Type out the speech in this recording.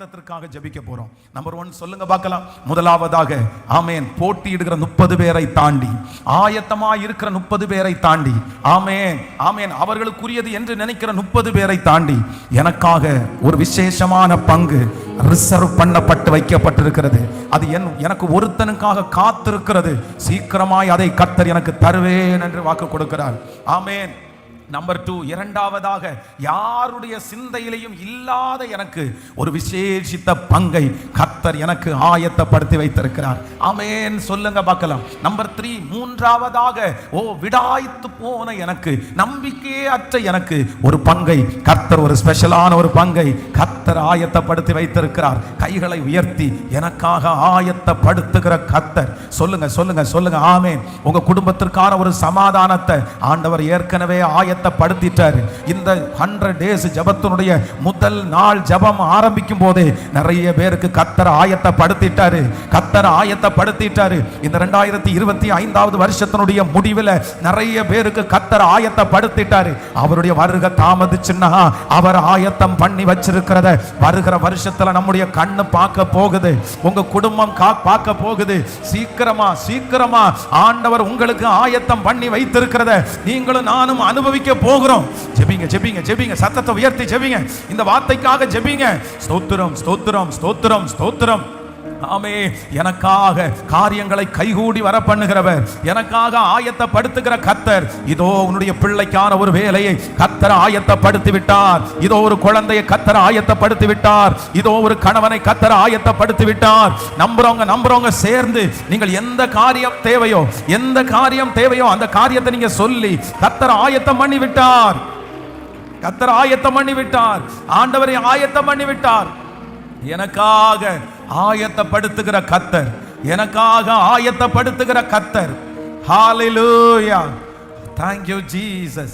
யுத்தத்திற்காக ஜெபிக்க போறோம். நம்பர் 1 சொல்லுங்க பார்க்கலாம். முதலாவதாக ஆமென், போட்டியிடுகிற 30 பேரை தாண்டி, ஆயத்தமாய் இருக்கிற 30 பேரை தாண்டி, ஆமென் ஆமென், அவர்களுக்குரியது என்று நினைக்கிற 30 பேரை தாண்டி எனக்காக ஒரு விசேஷமான பங்கு ரிசர்வ் பண்ணப்பட்டு வைக்கப்பட்டிருக்கிறது. அது எனக்கு ஒருத்தனுக்காக காத்திருக்கிறது. சீக்கிரமாய் அதை கர்த்தர் எனக்கு தருவேன் என்று வாக்கு கொடுக்கிறார். ஆமென். நம்பர் 2, இரண்டாவதாக யாருடைய சிந்தையிலையும் இல்லாத எனக்கு ஒரு விசேஷித்த பங்கை கர்த்தர் எனக்கு ஆயத்தப்படுத்தி வைத்திருக்கிறார். ஆமென் சொல்லுங்க பார்க்கலாம். நம்பர் 3, மூன்றாவதாக விடாய்த்து போன எனக்கு, நம்பிக்கையே அற்ற எனக்கு ஒரு பங்கை கர்த்தர், ஒரு ஸ்பெஷலான ஒரு பங்கை கர்த்தர் ஆயத்தப்படுத்தி வைத்திருக்கிறார். கைகளை உயர்த்தி எனக்காக ஆயத்தப்படுத்துகிற கர்த்தர். சொல்லுங்க சொல்லுங்க சொல்லுங்க ஆமென். உங்க குடும்பத்திற்கான ஒரு சமாதானத்தை ஆண்டவர் ஏற்கனவே படுத்திட்டாரு. இந்த 100 days ஜபத்தினுடைய முதல் நாள் ஜபம் ஆரம்பிக்கும் போதே நிறைய பேருக்கு கர்த்தர் ஆயத்தப்படுத்திட்டாரு. கர்த்தர் ஆயத்தப்படுத்திட்டாரு. இந்த 2025வது வருஷத்தினுடைய முடிவில் நிறைய பேருக்கு கர்த்தர் ஆயத்தப்படுத்திட்டாரு. அவருடைய வருகை தாமதிச்சுன்னா அவர் ஆயத்தம் பண்ணி வச்சிருக்கிறத வருகிற வருஷத்துல நம்முடைய கண்ணு பார்க்க போகுது. உங்க குடும்பம் பார்க்க போகுது. சீக்கிரமா சீக்கிரமா ஆண்டவர் உங்களுக்கு ஆயத்தம் பண்ணி வைத்திருக்கிறத நீங்களும் நானும் அனுபவிக்க போகிறோம். ஜெபிங்க ஜெபிங்க ஜெபிங்க, சத்தத்தை உயர்த்தி ஜெபிங்க. இந்த வார்த்தைக்காக ஜெபிங்க. ஸ்தோத்திரம் ஸ்தோத்திரம் ஸ்தோத்திரம் ஸ்தோத்திரம். ஆமே, எனக்காக காரியங்களை கைகூடி வர பண்ணுகிறவர், எனக்காக ஆயத்தப்படுத்துகிற கர்த்தர். இதோ உன்னுடைய பிள்ளைக்கான ஒரு வேலையை கர்த்தர் ஆயத்தப்படுத்தி விட்டார். இதோ ஒரு குழந்தையை கர்த்தர் ஆயத்தப்படுத்தி விட்டார். இதோ ஒரு கணவனை கர்த்தர் ஆயத்தப்படுத்தி விட்டார். நம்புறவங்க சேர்ந்து நீங்கள் எந்த காரியம் தேவையோ, எந்த காரியம் தேவையோ அந்த காரியத்தை நீங்க சொல்லி கர்த்தர் ஆயத்தம் பண்ணி விட்டார். கர்த்தர் ஆயத்தம் பண்ணி விட்டார். ஆண்டவரை ஆயத்தம் பண்ணி விட்டார். எனக்காக ஆயத்தப்படுத்துகிற கர்த்தர், எனக்காக ஆயத்தப்படுத்துகிற கர்த்தர். ஹalleluya, thank you Jesus.